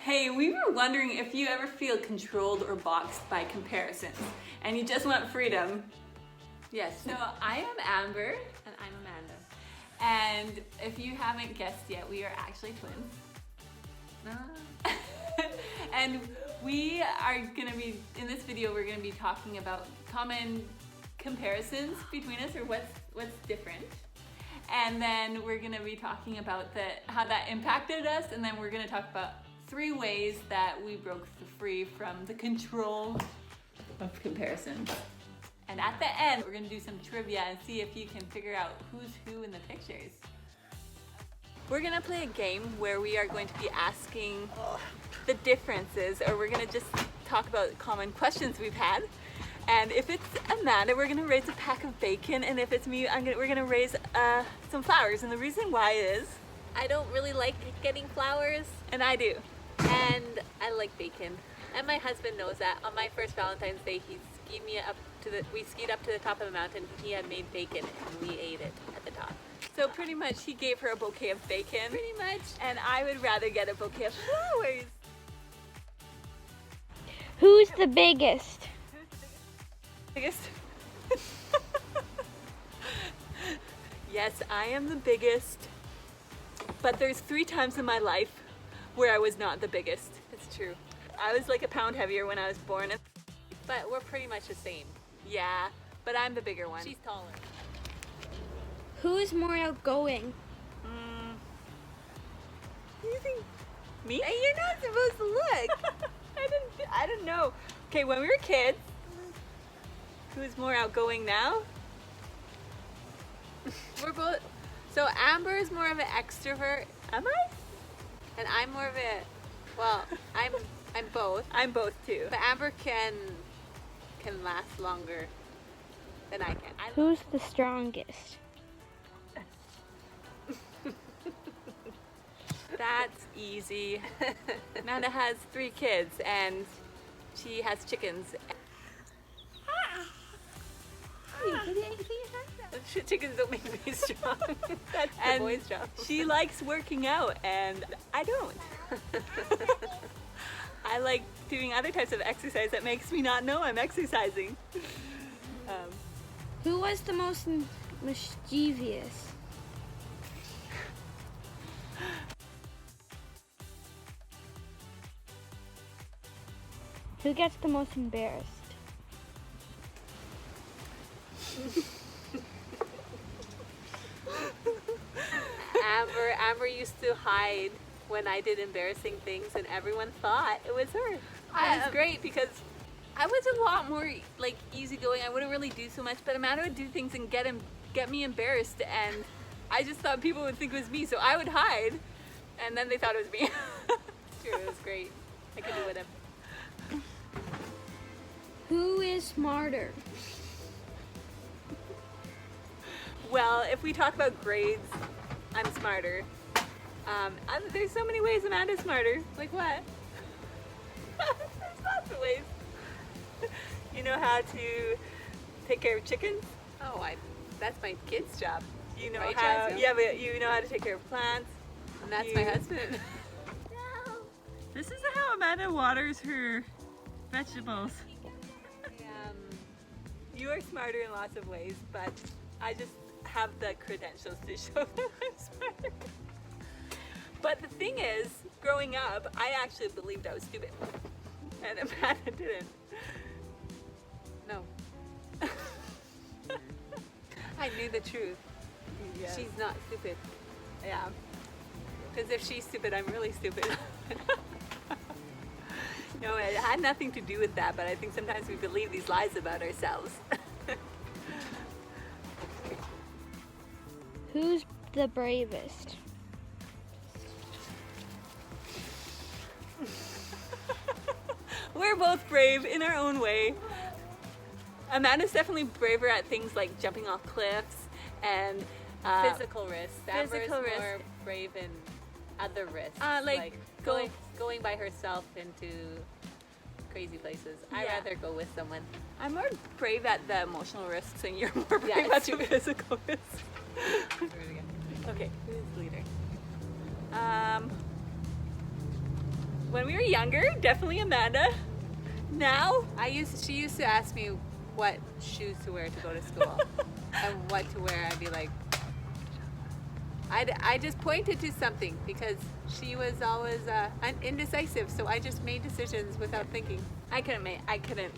Hey, we were wondering if you ever feel controlled or boxed by comparisons and you just want freedom. Yes. So I am Amber. And I'm Amanda. And if you haven't guessed yet, we are actually twins. And we are gonna be, in this video, we're gonna be talking about common comparisons between us, or what's different. And then we're gonna be talking about how that impacted us, and then we're gonna talk about 3 ways that we broke free from the control of comparison. And at the end, we're gonna do some trivia and see if you can figure out who's who in the pictures. We're gonna play a game where we are going to be asking the differences, or we're gonna just talk about common questions we've had. And if it's Amanda, we're gonna raise a pack of bacon, and if it's me, we're gonna raise some flowers. And the reason why is I don't really like getting flowers, and I do. and I like bacon. And my husband knows that. On my first Valentine's Day, we skied up to the top of the mountain. He had made bacon, and we ate it at the top. So pretty much he gave her a bouquet of bacon. Pretty much. And I would rather get a bouquet of flowers. Who's the biggest? Biggest? Yes, I am the biggest. But there's 3 times in my life where I was not the biggest. It's true. I was like a pound heavier when I was born. But we're pretty much the same. Yeah, but I'm the bigger one. She's taller. Who's more outgoing? Do you think me? Hey, you're not supposed to look. I didn't know. Okay, when we were kids, who's more outgoing now? We're both. So Amber is more of an extrovert, Am I? and I'm more of a. Well, I'm both. I'm both too. But Amber can last longer than I can. Who's the strongest? That's easy. Amanda has 3 kids and she has chickens. Chickens don't make me strong. That's the And boy's job. she likes working out and I don't. I like doing other types of exercise that makes me not know I'm exercising. Who was the most mischievous? Who gets the most embarrassed? Amber used to hide when I did embarrassing things, and everyone thought it was her. It was great because I was a lot more like easygoing. I wouldn't really do so much, but Amanda would do things and get me embarrassed, and I just thought people would think it was me, so I would hide, and then they thought it was me. True, it was great. I could do whatever. Who is smarter? Well, if we talk about grades, I'm smarter. There's so many ways Amanda's smarter. Like what? There's lots of ways. You know how to take care of chickens? Oh, that's my kid's job. You know Right, how, Jasmine? yeah, but you know how to take care of plants. And that's You- my husband. This is how Amanda waters her vegetables. You are smarter in lots of ways, but I just have the credentials to show that I'm smarter. But the thing is, growing up, I actually believed I was stupid. And Amanda didn't. No. I knew the truth. Yes. She's not stupid. Yeah. Because if she's stupid, I'm really stupid. No, it had nothing to do with that, but I think sometimes we believe these lies about ourselves. Who's the bravest? We're both brave in our own way. Amanda's definitely braver at things like jumping off cliffs and Physical risks. Amber's physical risk. more brave in other risks. like going by herself into crazy places. I'd Yeah. rather go with someone. I'm more brave at the emotional risks and you're more brave Yeah, at it's the true. physical risks. Okay, who's leader? When we were younger, definitely Amanda. Now, she used to ask me what shoes to wear to go to school and what to wear. I'd be like, I just pointed to something because she was always indecisive, so I just made decisions without thinking. I couldn't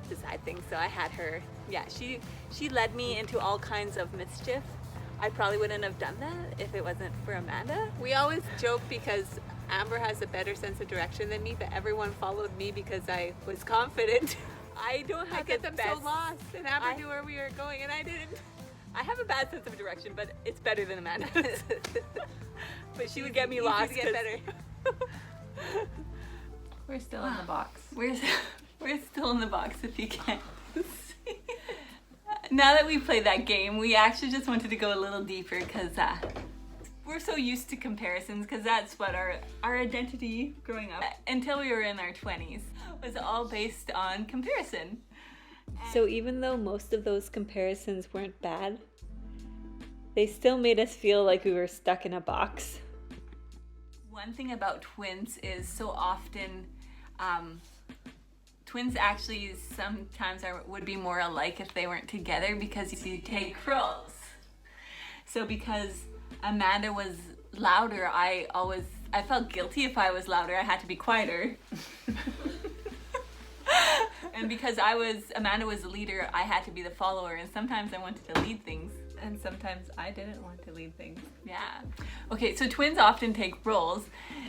decide things, so I had her. Yeah, she led me into all kinds of mischief. I probably wouldn't have done that if it wasn't for Amanda. We always joke because Amber has a better sense of direction than me, but everyone followed me because I was confident. I don't have I get them best. so lost, and Amber knew where we were going, and I didn't. I have a bad sense of direction, but it's better than Amanda's. But she would get me lost. To get better. We're still in the box. We're still in the box if you can't see. Now that we played that game, we actually just wanted to go a little deeper because we're so used to comparisons, because that's what our identity growing up until we were in our 20s was all based on comparison. So even though most of those comparisons weren't bad, they still made us feel like we were stuck in a box. One thing about twins is so often twins actually sometimes would be more alike if they weren't together, because you take roles. So because Amanda was louder, I felt guilty if I was louder. I had to be quieter. And because Amanda was the leader, I had to be the follower, and sometimes I wanted to lead things. And sometimes I didn't want to lead things. Yeah. Okay, so twins often take roles.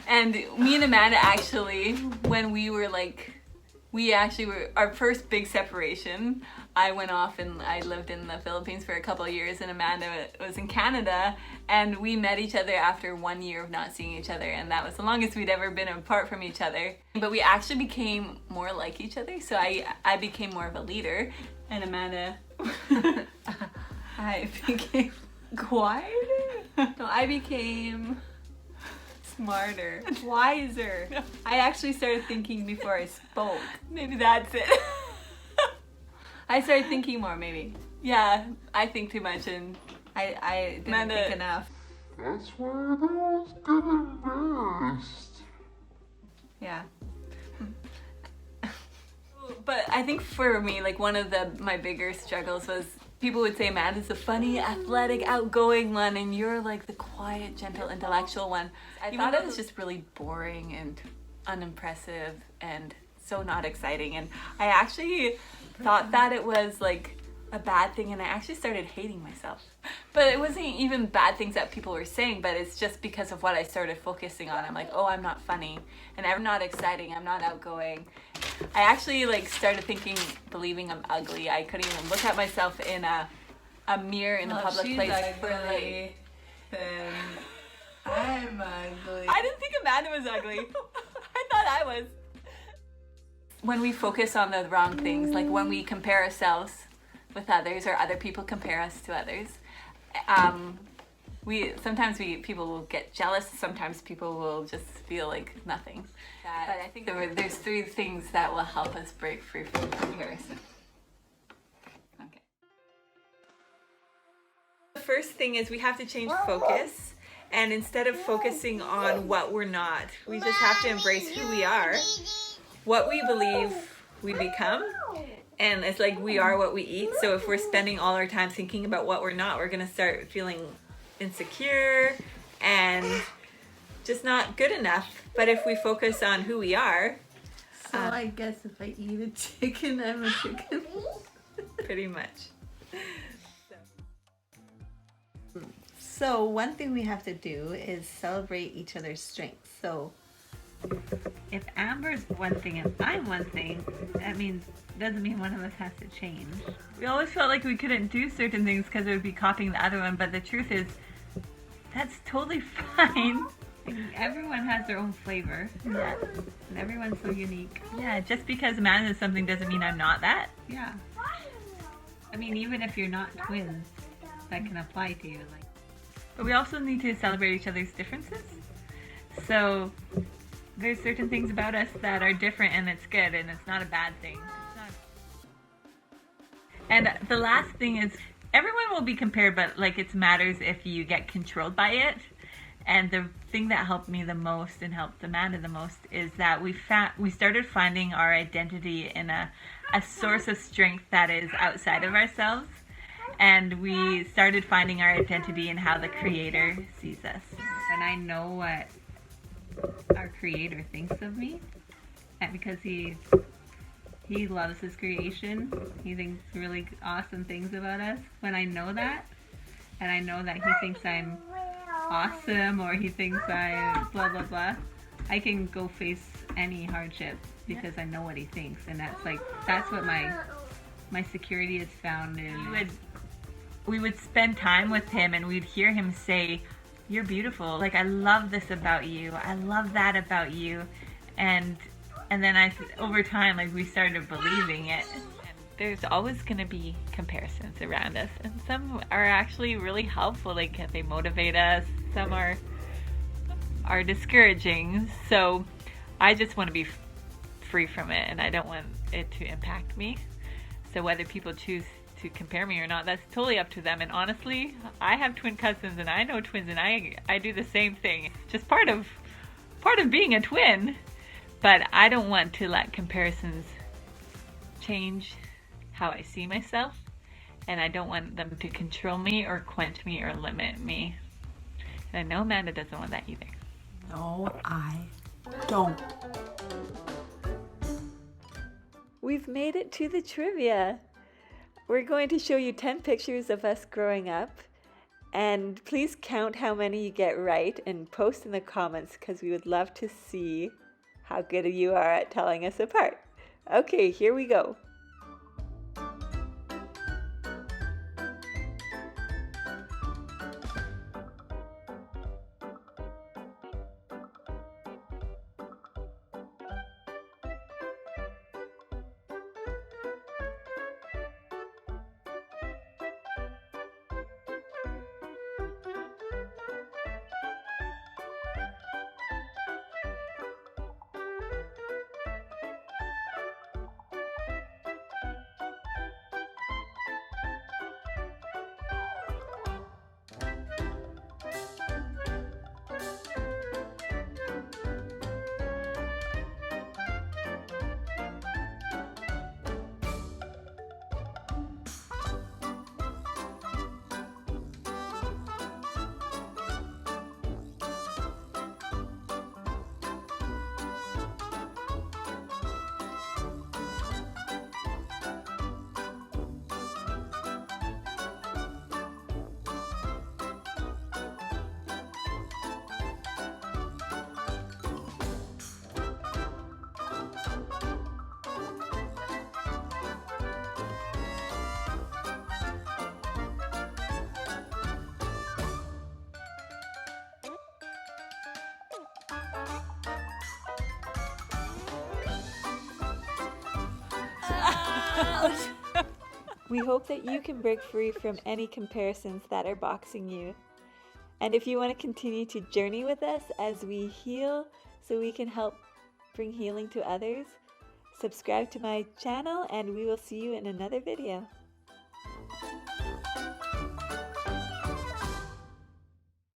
And me and Amanda actually, when we were our first big separation, I went off and I lived in the Philippines for a couple of years, and Amanda was in Canada, and we met each other after 1 year of not seeing each other, and that was the longest we'd ever been apart from each other. But we actually became more like each other, so I became more of a leader, and Amanda I became quieter? No, I became smarter, wiser. I actually started thinking before I spoke. Maybe that's it. I started thinking more, maybe. Yeah, I think too much, and I didn't think enough. That's why those good and best. Yeah. But I think for me, like, one of my bigger struggles was people would say Amanda's the funny, athletic, outgoing one, and you're like the quiet, gentle, intellectual one. I thought it was just really boring and unimpressive and so not exciting, and I actually thought that it was like a bad thing, and I actually started hating myself. But it wasn't even bad things that people were saying, but it's just because of what I started focusing on. I'm like, oh, I'm not funny, and I'm not exciting, I'm not outgoing. I actually started believing I'm ugly. I couldn't even look at myself in a mirror in a public place. Then I'm ugly. I didn't think Amanda was ugly. I thought I was. When we focus on the wrong things, like when we compare ourselves with others, or other people compare us to others, people will get jealous. Sometimes people will just feel like nothing. But I think there's 3 things that will help us break free from comparison. Okay. The first thing is we have to change focus, and instead of focusing on what we're not, we just have to embrace who we are, what we believe we become. And it's like we are what we eat. So if we're spending all our time thinking about what we're not, we're going to start feeling insecure and just not good enough. But if we focus on who we are... So I guess if I eat a chicken, I'm a chicken. Pretty much. So one thing we have to do is celebrate each other's strengths. So if Amber's one thing and I'm one thing, that doesn't mean one of us has to change. We always felt like we couldn't do certain things because it would be copying the other one, but the truth is, that's totally fine. Everyone has their own flavor. Yeah. And everyone's so unique. Yeah, just because Amanda is something doesn't mean I'm not that. Yeah. Even if you're not twins, that can apply to you. But we also need to celebrate each other's differences. So there's certain things about us that are different, and it's good, and it's not a bad thing. And the last thing is, everyone will be compared, but it matters if you get controlled by it. And the thing that helped me the most and helped Amanda the most is that we started finding our identity in a source of strength that is outside of ourselves. And we started finding our identity in how the Creator sees us. And I know what our Creator thinks of me, and because he loves his creation. He thinks really awesome things about us. When I know that, and I know that he thinks I'm awesome, or he thinks I blah blah blah, I can go face any hardship because I know what he thinks. And that's what my security is found in. We would spend time with him and we'd hear him say, "You're beautiful. Like, I love this about you. I love that about you." And then over time, like, we started believing it. There's always going to be comparisons around us, and some are actually really helpful. Like, they motivate us. Some are discouraging. So I just want to be free from it, and I don't want it to impact me. So whether people choose to compare me or not, that's totally up to them. And honestly, I have twin cousins, and I know twins, and I do the same thing. It's just part of being a twin. But I don't want to let comparisons change how I see myself, and I don't want them to control me or quench me or limit me. And I know Amanda doesn't want that either. No, I don't. We've made it to the trivia. We're going to show you 10 pictures of us growing up, and please count how many you get right and post in the comments, because we would love to see how good you are at telling us apart. Okay, here we go. We hope that you can break free from any comparisons that are boxing you. And if you want to continue to journey with us as we heal so we can help bring healing to others, subscribe to my channel and we will see you in another video.